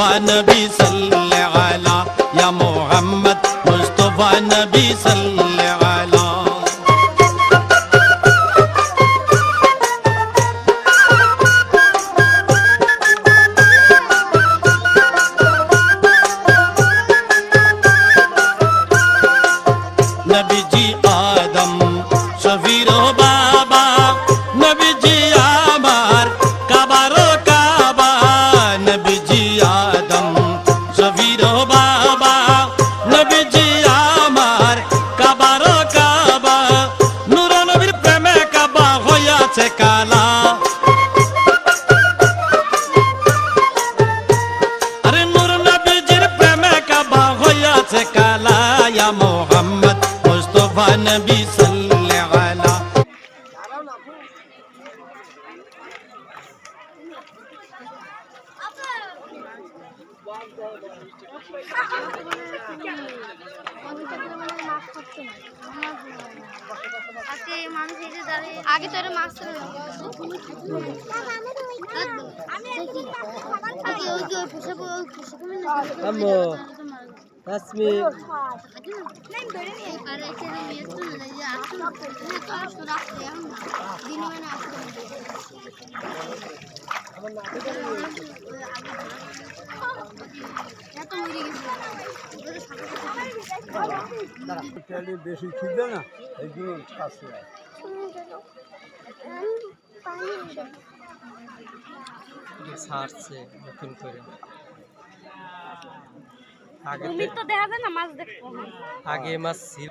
मुस्तफा नबी सल्ले अला या मोहम्मद मुस्तफा नबी सल्ले अला नबी जी आदम शफीरो बाबा नबी जी आमार काबारो काबा नबी जी आदम शफीरो बाबा नबी जी आमार काबारो काबा नूर नबीर प्रेमे काबा হইয়াছে কালা আরে নূর নবীজির প্রেমে কাবা হইয়াছে কালা ইয়া মোহাম্মদ मुस्तफा नबी सल्ले अला आगे तो मास्क বেশি ছিলবে না এই জন্য কাছে ছাড়ছে নতুন করে আগে তো দেখা যায় না মাছ দেখবো আগে মাছ ছিল